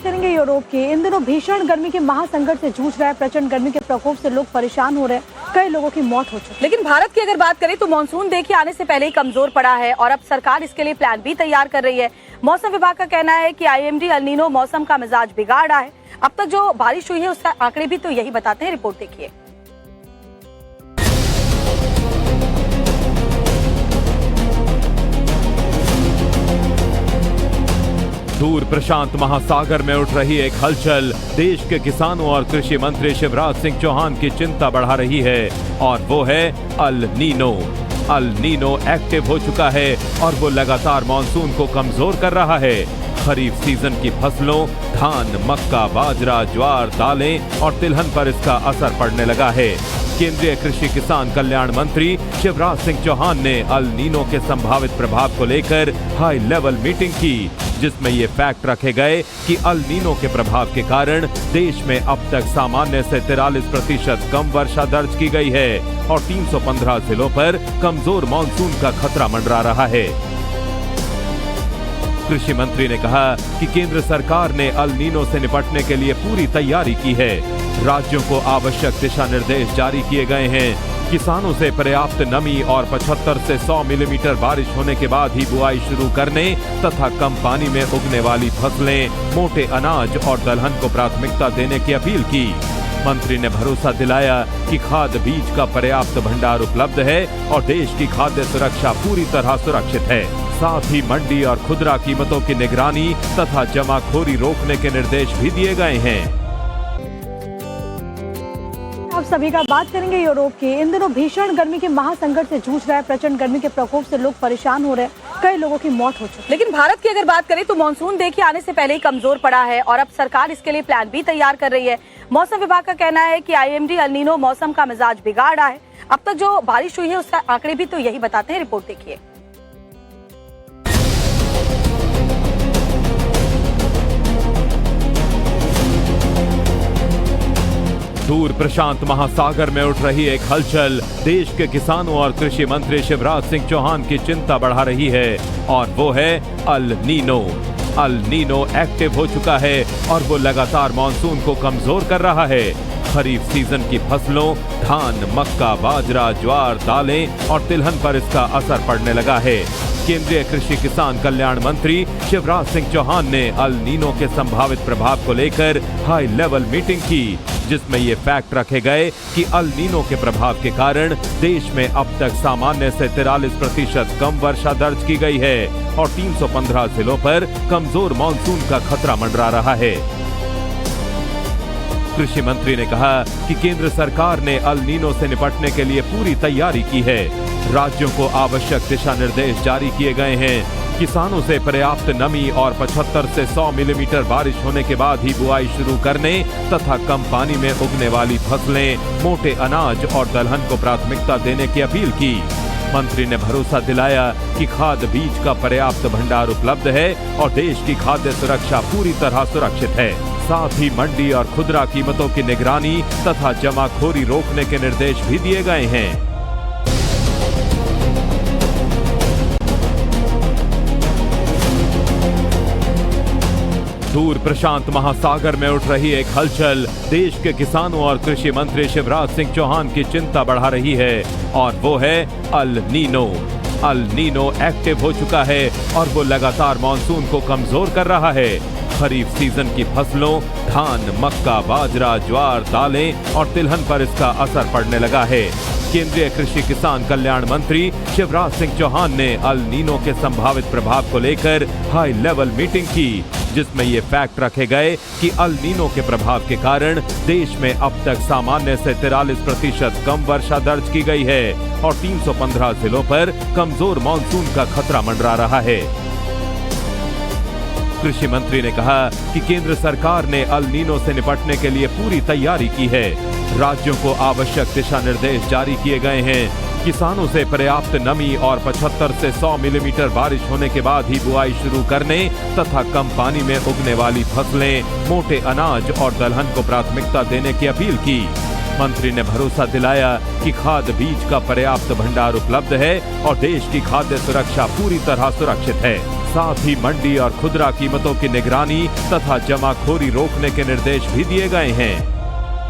करेंगे यूरोप की। इन दिनों भीषण गर्मी के महासंकट से जूझ रहा है। प्रचंड गर्मी के प्रकोप से लोग परेशान हो रहे हैं, कई लोगों की मौत हो चुकी है। लेकिन भारत की अगर बात करें तो मानसून देखिए आने से पहले ही कमजोर पड़ा है और अब सरकार इसके लिए प्लान भी तैयार कर रही है। मौसम विभाग का कहना है कि IMD एल नीनो मौसम का मिजाज बिगाड़ रहा है। अब तक जो बारिश हुई है उसका आंकड़े भी तो यही बताते हैं। रिपोर्ट देखिए। दूर प्रशांत महासागर में उठ रही एक हलचल देश के किसानों और कृषि मंत्री शिवराज सिंह चौहान की चिंता बढ़ा रही है और वो है El Nino. El Nino active हो चुका है और वो लगातार मानसून को कमजोर कर रहा है। खरीफ सीजन की फसलों धान, मक्का, बाजरा, ज्वार, दालें और तिलहन पर इसका असर पड़ने लगा है। केंद्रीय कृषि किसान कल्याण मंत्री शिवराज सिंह चौहान ने अल नीनो के संभावित प्रभाव को लेकर हाई लेवल मीटिंग की, जिसमें ये फैक्ट रखे गए कि अल नीनो के प्रभाव के कारण देश में अब तक सामान्य से 43% कम वर्षा दर्ज की गई है और 315 जिलों पर कमजोर मानसून का खतरा मंडरा रहा है। कृषि मंत्री ने कहा कि केंद्र सरकार ने अल नीनो से निपटने के लिए पूरी तैयारी की है। राज्यों को आवश्यक दिशा निर्देश जारी किए गए हैं। किसानों से पर्याप्त नमी और 75 से 100 मिलीमीटर बारिश होने के बाद ही बुआई शुरू करने तथा कम पानी में उगने वाली फसलें, मोटे अनाज और दलहन को प्राथमिकता देने की अपील की। मंत्री ने भरोसा दिलाया कि खाद बीज का पर्याप्त भंडार उपलब्ध है और देश की खाद्य सुरक्षा पूरी तरह सुरक्षित है। साथ ही मंडी और खुदरा कीमतों की निगरानी तथा जमाखोरी रोकने के निर्देश भी दिए गए हैं। अब सभी का बात करेंगे यूरोप की। इन दिनों भीषण गर्मी के महासंकट से जूझ रहा है। प्रचंड गर्मी के प्रकोप से लोग परेशान हो रहे हैं, कई लोगों की मौत हो चुकी है। लेकिन भारत की अगर बात करें तो मानसून देखिए आने से पहले ही कमजोर पड़ा है और अब सरकार इसके लिए प्लान भी तैयार कर रही है। मौसम विभाग का कहना है कि IMD एल नीनो मौसम का मिजाज बिगाड़ रहा है। अब तक जो बारिश हुई है उसका आंकड़े भी तो यही बताते हैं। रिपोर्ट देखिए। दूर प्रशांत महासागर में उठ रही एक हलचल देश के किसानों और कृषि मंत्री शिवराज सिंह चौहान की चिंता बढ़ा रही है और वो है El Nino. El Nino active हो चुका है और वो लगातार मानसून को कमजोर कर रहा है। खरीफ सीजन की फसलों धान, मक्का, बाजरा, ज्वार, दालें और तिलहन पर इसका असर पड़ने लगा है। केंद्रीय कृषि किसान कल्याण मंत्री शिवराज सिंह चौहान ने अल नीनो के संभावित प्रभाव को लेकर हाई लेवल मीटिंग की, जिसमें ये फैक्ट रखे गए कि अल नीनो के प्रभाव के कारण देश में अब तक सामान्य से 43% कम वर्षा दर्ज की गई है और 315 जिलों पर कमजोर मानसून का खतरा मंडरा रहा है। कृषि मंत्री ने कहा कि केंद्र सरकार ने अल नीनो से निपटने के लिए पूरी तैयारी की है। राज्यों को आवश्यक दिशा निर्देश जारी किए गए हैं। किसानों से पर्याप्त नमी और 75 से 100 मिलीमीटर बारिश होने के बाद ही बुआई शुरू करने तथा कम पानी में उगने वाली फसलें, मोटे अनाज और दलहन को प्राथमिकता देने की अपील की। मंत्री ने भरोसा दिलाया कि खाद बीज का पर्याप्त भंडार उपलब्ध है और देश की खाद्य सुरक्षा पूरी तरह सुरक्षित है। साथ ही मंडी और खुदरा कीमतों की निगरानी तथा जमाखोरी रोकने के निर्देश भी दिए गए हैं। दूर प्रशांत महासागर में उठ रही एक हलचल देश के किसानों और कृषि मंत्री शिवराज सिंह चौहान की चिंता बढ़ा रही है और वो है El Nino. El Nino active हो चुका है और वो लगातार मानसून को कमजोर कर रहा है। खरीफ सीजन की फसलों धान, मक्का, बाजरा, ज्वार, दालें और तिलहन पर इसका असर पड़ने लगा है। केंद्रीय कृषि किसान कल्याण मंत्री शिवराज सिंह चौहान ने अल नीनो के संभावित प्रभाव को लेकर हाई लेवल मीटिंग की, जिसमें ये फैक्ट रखे गए कि अल नीनो के प्रभाव के कारण देश में अब तक सामान्य से 43% कम वर्षा दर्ज की गई है और 315 जिलों पर कमजोर मानसून का खतरा मंडरा रहा है। कृषि मंत्री ने कहा कि केंद्र सरकार ने अल नीनो से निपटने के लिए पूरी तैयारी की है। राज्यों को आवश्यक दिशा निर्देश जारी किए गए हैं। किसानों से पर्याप्त नमी और 75 से 100 मिलीमीटर बारिश होने के बाद ही बुआई शुरू करने तथा कम पानी में उगने वाली फसलें, मोटे अनाज और दलहन को प्राथमिकता देने की अपील की। मंत्री ने भरोसा दिलाया कि खाद बीज का पर्याप्त भंडार उपलब्ध है और देश की खाद्य सुरक्षा पूरी तरह सुरक्षित है। साथ ही मंडी और खुदरा कीमतों की निगरानी तथा जमाखोरी रोकने के निर्देश भी दिए गए हैं।